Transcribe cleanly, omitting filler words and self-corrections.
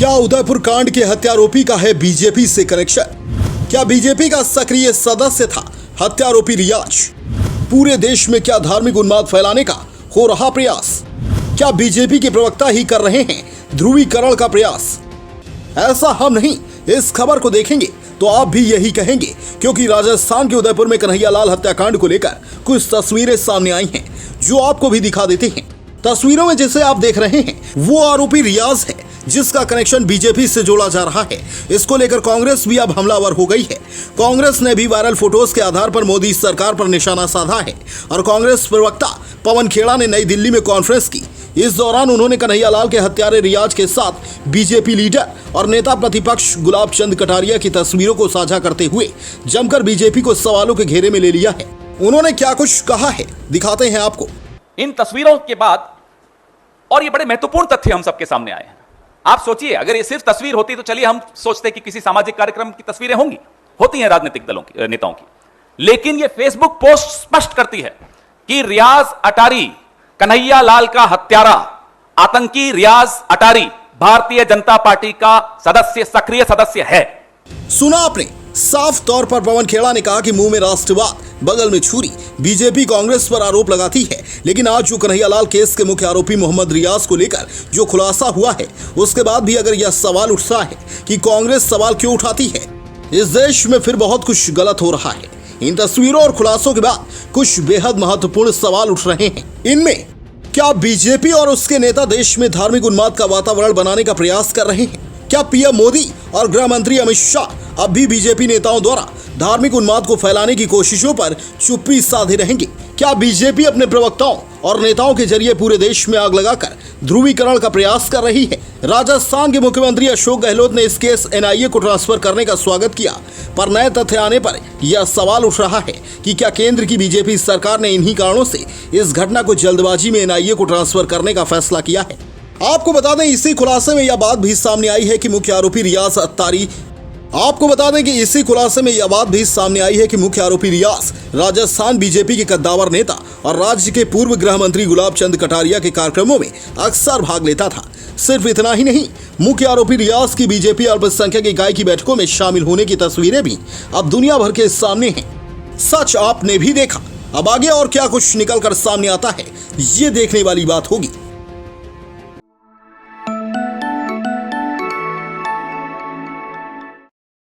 क्या उदयपुर कांड के हत्यारोपी का है बीजेपी से कनेक्शन? क्या बीजेपी का सक्रिय सदस्य था हत्यारोपी रियाज? पूरे देश में क्या धार्मिक उन्माद फैलाने का हो रहा प्रयास? क्या बीजेपी के प्रवक्ता ही कर रहे हैं ध्रुवीकरण का प्रयास? ऐसा हम नहीं, इस खबर को देखेंगे तो आप भी यही कहेंगे, क्योंकि राजस्थान के उदयपुर में कन्हैयालाल हत्याकांड को लेकर कुछ तस्वीरें सामने आई हैं जो आपको भी दिखा देते हैं। तस्वीरों में जिसे आप देख रहे हैं वो आरोपी रियाज है, जिसका कनेक्शन बीजेपी से जोड़ा जा रहा है। इसको लेकर कांग्रेस भी अब हमलावर हो गई है। कांग्रेस ने भी वायरल फोटोज के आधार पर मोदी सरकार पर निशाना साधा है और कांग्रेस प्रवक्ता पवन खेड़ा ने नई दिल्ली में कॉन्फ्रेंस की। इस दौरान उन्होंने कन्हैयालाल के हत्यारे रियाज के साथ बीजेपी लीडर और नेता प्रतिपक्ष गुलाब चंद कटारिया की तस्वीरों को साझा करते हुए जमकर बीजेपी को सवालों के घेरे में ले लिया है। उन्होंने क्या कुछ कहा है, दिखाते हैं आपको। इन तस्वीरों के बाद और ये बड़े महत्वपूर्ण तथ्य हम सबके सामने आए हैं। आप सोचिए, अगर ये सिर्फ तस्वीर होती तो चलिए हम सोचते कि किसी सामाजिक कार्यक्रम की तस्वीरें होंगी, होती हैं राजनीतिक दलों की, नेताओं की, लेकिन ये फेसबुक पोस्ट स्पष्ट करती है कि रियाज अटारी कन्हैयालाल का हत्यारा, आतंकी रियाज अटारी भारतीय जनता पार्टी का सदस्य, सक्रिय सदस्य है। सुना आपने, साफ तौर पर पवन खेड़ा ने कहा कि मुंह में राष्ट्रवाद, बगल में छुरी। बीजेपी कांग्रेस पर आरोप लगाती है, लेकिन आज जो कन्हैयालाल केस के मुख्य आरोपी मोहम्मद रियाज को लेकर जो खुलासा हुआ है, उसके बाद भी अगर यह सवाल उठता है कि कांग्रेस सवाल क्यों उठाती है, इस देश में फिर बहुत कुछ गलत हो रहा है। इन तस्वीरों और खुलासों के बाद कुछ बेहद महत्वपूर्ण सवाल उठ रहे हैं। इनमें क्या बीजेपी और उसके नेता देश में धार्मिक उन्माद का वातावरण बनाने का प्रयास कर रहे हैं? क्या पीएम मोदी और गृह मंत्री अमित शाह अब भी बीजेपी नेताओं द्वारा धार्मिक उन्माद को फैलाने की कोशिशों पर चुप्पी साधे रहेंगे? क्या बीजेपी अपने प्रवक्ताओं और नेताओं के जरिए पूरे देश में आग लगाकर ध्रुवीकरण का प्रयास कर रही है? राजस्थान के मुख्यमंत्री अशोक गहलोत ने इस केस एनआईए को ट्रांसफर करने का स्वागत किया, पर नए तथ्य आने पर यह सवाल उठ रहा है कि क्या केंद्र की बीजेपी सरकार ने इन्हीं कारणों से इस घटना को जल्दबाजी में एनआईए को ट्रांसफर करने का फैसला किया है? आपको बता दें, इसी खुलासे में यह बात भी सामने आई है कि मुख्य आरोपी रियाज अत्तारी राजस्थान बीजेपी के कद्दावर नेता और राज्य के पूर्व गृह मंत्री गुलाब चंद कटारिया के कार्यक्रमों में अक्सर भाग लेता था। सिर्फ इतना ही नहीं, मुख्य आरोपी रियाज की बीजेपी अल्पसंख्यक इकाई की बैठकों में शामिल होने की तस्वीरें भी अब दुनिया भर के सामने हैं। सच आपने भी देखा, अब आगे और क्या कुछ निकल कर सामने आता है, ये देखने वाली बात होगी।